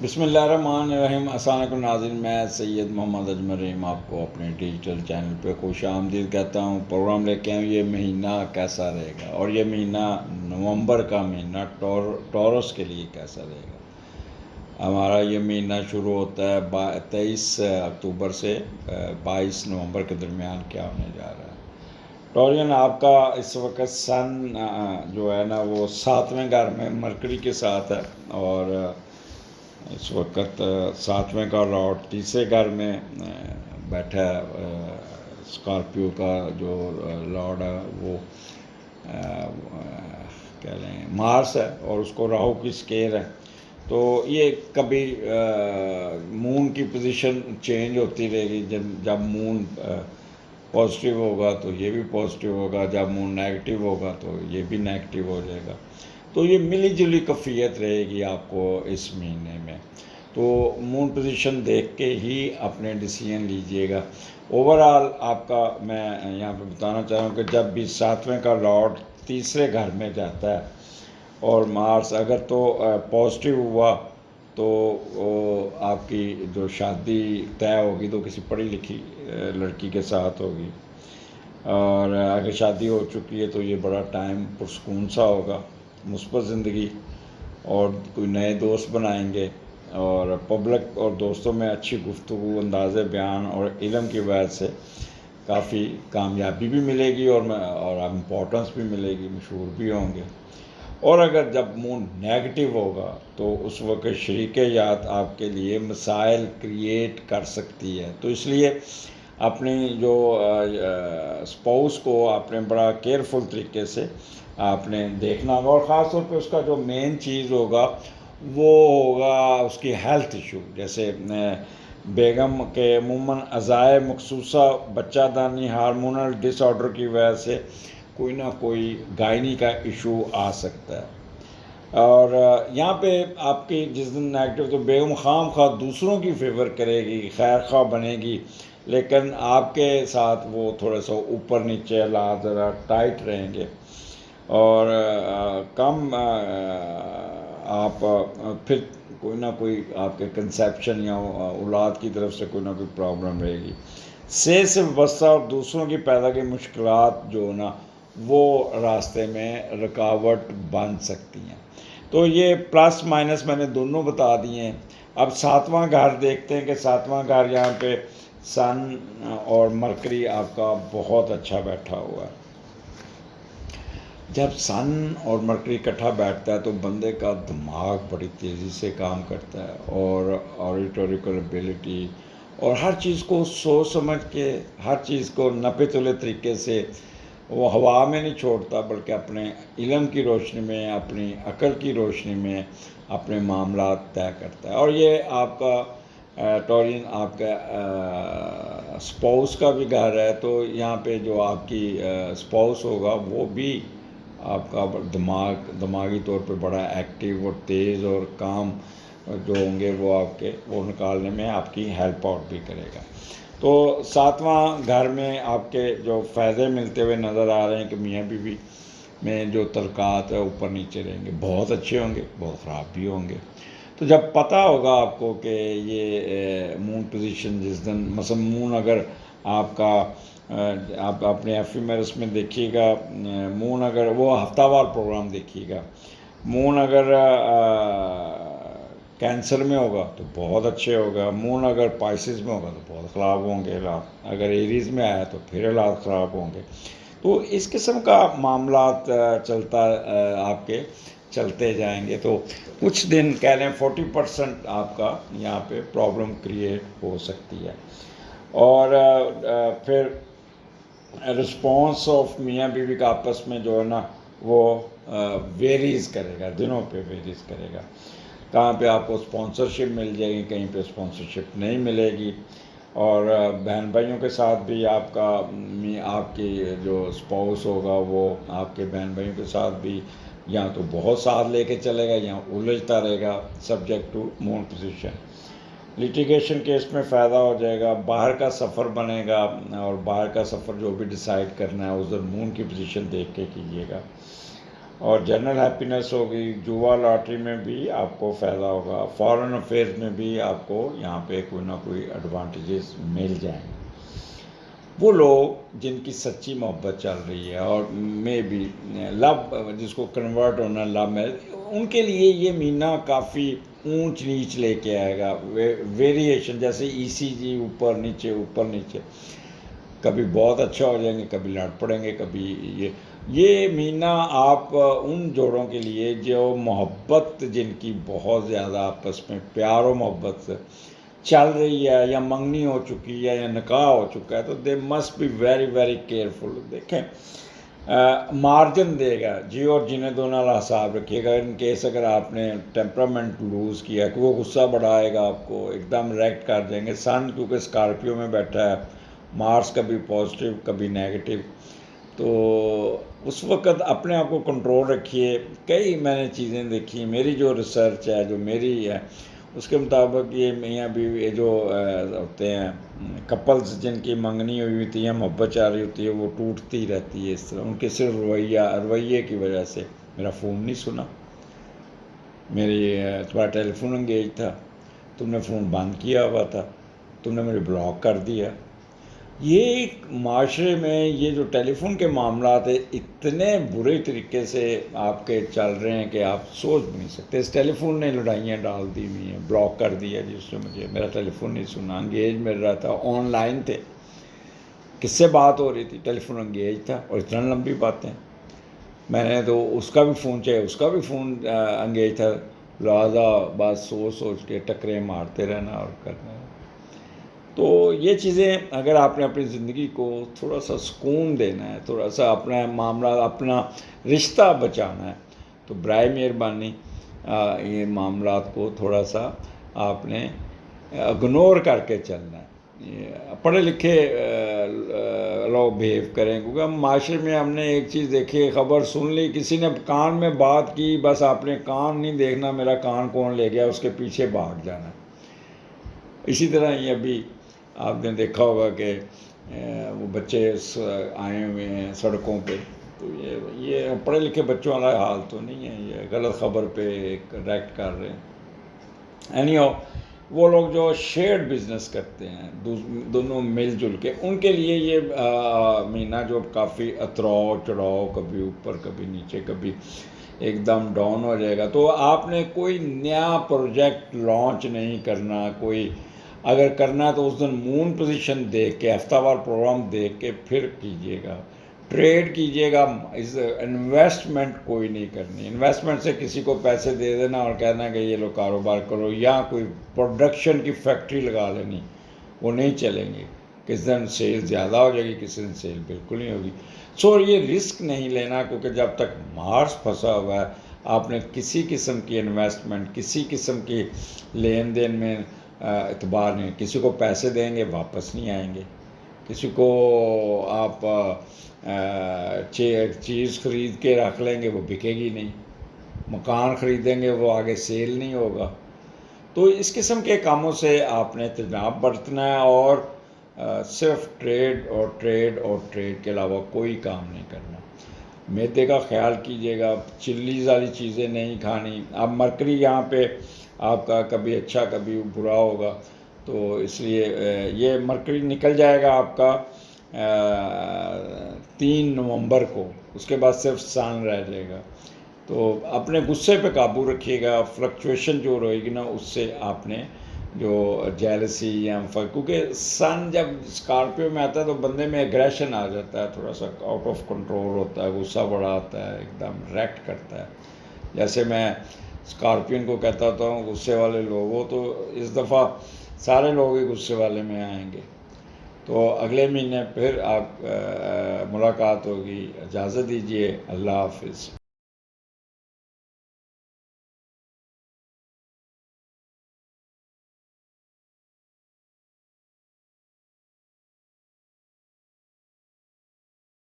بسم اللہ الرحمن الرحیم۔ السلام علیکم ناظرین، میں سید محمد اجمل رحیم آپ کو اپنے ڈیجیٹل چینل پہ خوش آمدید کہتا ہوں۔ پروگرام لے کے آؤں یہ مہینہ کیسا رہے گا، اور یہ مہینہ نومبر کا مہینہ ٹورس کے لیے کیسا رہے گا۔ ہمارا یہ مہینہ شروع ہوتا ہے 23 اکتوبر سے 22 نومبر کے درمیان کیا ہونے جا رہا ہے۔ ٹورین آپ کا اس وقت سن جو ہے نا وہ 7ویں گھر میں مرکری کے ساتھ ہے، اور اس وقت 7ویں کا لارڈ تیسرے گھر میں بیٹھا ہے۔ اسکارپیو کا جو لارڈ ہے وہ کہہ لیں مارس ہے، اور اس کو راہو کی سکیر ہے۔ تو یہ کبھی مون کی پوزیشن چینج ہوتی رہے گی۔ جب مون پازیٹیو ہوگا تو یہ بھی پازیٹیو ہوگا، جب مون نیگیٹیو ہوگا تو یہ بھی نیگیٹیو ہو جائے گا۔ تو یہ ملی جلی کیفیت رہے گی آپ کو اس مہینے میں۔ تو مون پوزیشن دیکھ کے ہی اپنے ڈیسیژن لیجئے گا۔ اوورآل آپ کا میں یہاں پہ بتانا چاہ رہا ہوں کہ جب بھی 7ویں کا لارڈ تیسرے گھر میں جاتا ہے، اور مارس اگر تو پازیٹیو ہوا تو آپ کی جو شادی طے ہوگی تو کسی پڑھی لکھی لڑکی کے ساتھ ہوگی، اور اگر شادی ہو چکی ہے تو یہ بڑا ٹائم پرسکون سا ہوگا، مثبت زندگی، اور کوئی نئے دوست بنائیں گے، اور پبلک اور دوستوں میں اچھی گفتگو، انداز بیان اور علم کی وجہ سے کافی کامیابی بھی ملے گی، اور امپورٹنس بھی ملے گی، مشہور بھی ہوں گے۔ اور اگر جب مون نیگیٹو ہوگا تو اس وقت شریک حیات آپ کے لیے مسائل کریٹ کر سکتی ہے۔ تو اس لیے اپنی جو اسپاؤس کو آپ نے بڑا کیئرفل طریقے سے آپ نے دیکھنا ہوگا، اور خاص طور پہ اس کا جو مین چیز ہوگا وہ ہوگا اس کی ہیلتھ ایشو۔ جیسے بیگم کے عموماً اعضائے مخصوصہ بچہ دانی ہارمونل ڈس آرڈر کی وجہ سے کوئی نہ کوئی گائنی کا ایشو آ سکتا ہے۔ اور یہاں پہ آپ کی جس دن نیگیٹو تو بیگم خام خواہ دوسروں کی فیور کرے گی، خیر خواہ بنے گی، لیکن آپ کے ساتھ وہ تھوڑا سا اوپر نیچے حالات ذرا ٹائٹ رہیں گے، اور کم آپ پھر کوئی نہ کوئی آپ کے کنسیپشن یا اولاد کی طرف سے کوئی نہ کوئی پرابلم رہے گی۔ صحت سے وابستہ اور دوسروں کی پیدا کی مشکلات جو نا وہ راستے میں رکاوٹ بن سکتی ہیں۔ تو یہ پلس مائنس میں نے دونوں بتا دیے ہیں۔ اب 7واں گھر دیکھتے ہیں کہ 7واں گھر یہاں پہ سن اور مرکری آپ کا بہت اچھا بیٹھا ہوا ہے۔ جب سن اور مرکری اکٹھا بیٹھتا ہے تو بندے کا دماغ بڑی تیزی سے کام کرتا ہے، اور آڈیٹوریکل ایبیلٹی، اور ہر چیز کو سوچ سمجھ کے، ہر چیز کو نپے تلے طریقے سے وہ ہوا میں نہیں چھوڑتا، بلکہ اپنے علم کی روشنی میں، اپنی عقل کی روشنی میں اپنے معاملات طے کرتا ہے۔ اور یہ آپ کا ٹورین آپ کا اسپاؤس کا بھی گھر ہے، تو یہاں پہ جو آپ کی اسپاؤس ہوگا وہ بھی آپ کا دماغی طور پہ بڑا ایکٹیو اور تیز اور کام جو ہوں گے وہ آپ کے وہ نکالنے میں آپ کی ہیلپ آؤٹ بھی کرے گا۔ تو 7واں گھر میں آپ کے جو فائدے ملتے ہوئے نظر آ رہے ہیں کہ میاں بیوی میں جو تعلقات ہے اوپر نیچے رہیں گے، بہت اچھے ہوں گے، بہت خراب بھی ہوں گے۔ تو جب پتہ ہوگا آپ کو کہ یہ مون پوزیشن جس دن مثلا مون اگر آپ کا آپ اپنے ایفیمیرس میں دیکھیے گا، مون اگر وہ ہفتہ وار پروگرام دیکھیے گا، مون اگر کینسر میں ہوگا تو بہت اچھے ہوگا، مون اگر پائسز میں ہوگا تو بہت خراب ہوں گے حالات، اگر ایریز میں آیا تو پھر حالات خراب ہوں گے۔ تو اس قسم کا معاملات آپ کے چلتے جائیں گے۔ تو کچھ دن کہہ لیں 40% آپ کا یہاں پہ پرابلم کریٹ ہو سکتی ہے، اور پھر رسپانس آف میاں بیوی کا آپس میں جو ہے نا وہ ویریز کرے گا، دنوں پہ ویریز کرے گا۔ کہاں پہ آپ کو اسپانسرشپ مل جائے گی، کہیں پہ اسپانسرشپ نہیں ملے گی، اور بہن بھائیوں کے ساتھ بھی آپ کا آپ کی جو اسپاؤس ہوگا وہ آپ کے بہن بھائیوں کے ساتھ بھی یا تو بہت ساتھ لے کے چلے گا یا الجھتا رہے گا، سبجیکٹ ٹو مون پوزیشن۔ لیٹیگیشن کیس میں فائدہ ہو جائے گا، باہر کا سفر بنے گا، اور باہر کا سفر جو بھی ڈیسائیڈ کرنا ہے اس دن مون کی پوزیشن دیکھ کے کیجیے گا۔ اور جنرل ہیپینس ہوگی، جوا لاٹری میں بھی آپ کو فائدہ ہوگا، فارن افیئرز میں بھی آپ کو یہاں پہ کوئی نہ کوئی ایڈوانٹیجز مل جائیں گے۔ وہ لوگ جن کی سچی محبت چل رہی ہے اور میں بھی لو، جس کو کنورٹ ہونا لو میں، ان کے لیے یہ مہینہ کافی اونچ نیچ لے کے آئے گا، ویریشن، جیسے ای سی جی، اوپر نیچے، کبھی بہت اچھا ہو جائیں گے، کبھی لڑ پڑیں گے، کبھی یہ مہینہ آپ ان جوڑوں کے لیے جو محبت جن کی بہت زیادہ آپس میں پیار و محبت سے چل رہی ہے، یا منگنی ہو چکی ہے یا نکاح ہو چکا ہے، تو they must be very very careful. دیکھیں مارجن دے گا جی، اور جنہیں دونوں والا حساب رکھیے گا، ان کیس اگر آپ نے ٹیمپرامنٹ لوز کیا کہ وہ غصہ بڑھائے گا آپ کو، ایک دم ریکٹ کر دیں گے۔ سن کیونکہ اسکارپیو میں بیٹھا ہے، مارس کبھی پازیٹیو کبھی نیگیٹو، تو اس وقت اپنے آپ کو کنٹرول رکھیے۔ کئی میں نے چیزیں دیکھی، میری جو ریسرچ ہے، جو میری ہے، اس کے مطابق یہ میاں بیوی یہ جو ہوتے ہیں کپلز جن کی منگنی ہوئی ہوتی ہے، محبت چل رہی ہوتی ہے، وہ ٹوٹتی رہتی ہے اس طرح، ان کے صرف رویے کی وجہ سے۔ میرا فون نہیں سنا، تمہارا ٹیلی فون انگیج تھا، تم نے فون بند کیا ہوا تھا، تم نے مجھے بلاک کر دیا۔ یہ معاشرے میں یہ جو ٹیلی فون کے معاملات ہیں اتنے برے طریقے سے آپ کے چل رہے ہیں کہ آپ سوچ بھی نہیں سکتے۔ اس ٹیلی فون نے لڑائیاں ڈال دی ہوئی ہیں، بلاک کر دیا جی اس نے مجھے، میرا ٹیلی فون نہیں سنا، انگیج مل رہا تھا، آن لائن تھے، کس سے بات ہو رہی تھی، ٹیلی فون انگیج تھا، اور اتنا لمبی باتیں، میں نے تو اس کا بھی فون چاہے اس کا بھی فون انگیج تھا، لہٰذا بات سوچ کے ٹکرے مارتے رہنا اور کرنا۔ تو یہ چیزیں اگر آپ نے اپنی زندگی کو تھوڑا سا سکون دینا ہے، تھوڑا سا اپنا معاملہ، اپنا رشتہ بچانا ہے، تو برائے مہربانی یہ معاملات کو تھوڑا سا آپ نے اگنور کر کے چلنا ہے۔ پڑھے لکھے لوگ بیہیو کریں، کیونکہ ہم معاشرے میں ہم نے ایک چیز دیکھی، خبر سن لی، کسی نے کان میں بات کی، بس آپ نے کان نہیں دیکھنا میرا کان کون لے گیا، اس کے پیچھے بھاگ جانا۔ اسی طرح یہ ابھی آپ نے دیکھا ہوگا کہ وہ بچے آئے ہوئے ہیں سڑکوں پہ، تو یہ پڑھے لکھے بچوں والا حال تو نہیں ہے، یہ غلط خبر پہ ریکٹ کر رہے ہیں۔ اینی ہاؤ، وہ لوگ جو شیئرڈ بزنس کرتے ہیں دونوں مل جل کے، ان کے لیے یہ مہینہ جو کافی اتراؤ چڑھاؤ، کبھی اوپر کبھی نیچے، کبھی ایک دم ڈاؤن ہو جائے گا۔ تو آپ نے کوئی نیا پروجیکٹ لانچ نہیں کرنا، کوئی اگر کرنا ہے تو اس دن مون پوزیشن دیکھ کے، ہفتہ وار پروگرام دیکھ کے پھر کیجیے گا، ٹریڈ کیجیے گا۔ انویسٹمنٹ کوئی نہیں کرنی، انویسٹمنٹ سے کسی کو پیسے دے دینا اور کہنا کہ یہ لو کاروبار کرو، یا کوئی پروڈکشن کی فیکٹری لگا لینی، وہ نہیں چلیں گے۔ کس دن سیل زیادہ ہو جائے گی، کسی دن سیل بالکل نہیں ہوگی۔ سو یہ رسک نہیں لینا، کیونکہ جب تک مارس پھنسا ہوا ہے، آپ نے کسی قسم کی انویسٹمنٹ، کسی قسم کی لین دین میں اعتبار نہیں۔ کسی کو پیسے دیں گے واپس نہیں آئیں گے، کسی کو آپ چیز خرید کے رکھ لیں گے وہ بکے گی نہیں، مکان خریدیں گے وہ آگے سیل نہیں ہوگا۔ تو اس قسم کے کاموں سے آپ نے اجتناب برتنا ہے، اور صرف ٹریڈ اور ٹریڈ اور ٹریڈ کے علاوہ کوئی کام نہیں کرنا۔ میدے کا خیال کیجیے گا، چلیز والی چیزیں نہیں کھانی۔ اب مرکری یہاں پہ آپ کا کبھی اچھا کبھی برا ہوگا، تو اس لیے یہ مرکری نکل جائے گا آپ کا 3 نومبر کو، اس کے بعد صرف سن رہ جائے گا۔ تو اپنے غصے پہ قابو رکھیے گا، فلکچویشن جو رہے گی نا اس سے آپ نے جو جیلسی یا کیونکہ سن جب اسکارپیو میں آتا ہے تو بندے میں ایگریشن آ جاتا ہے، تھوڑا سا آؤٹ آف کنٹرول ہوتا ہے، غصہ بڑا آتا ہے، ایک دم ریکٹ کرتا ہے۔ جیسے میں اسکارپین کو کہتا ہوں غصے والے لوگ ہو، تو اس دفعہ سارے لوگ ہی غصے والے میں آئیں گے۔ تو اگلے مہینے پھر آپ ملاقات ہوگی، اجازت دیجیے، اللہ حافظ۔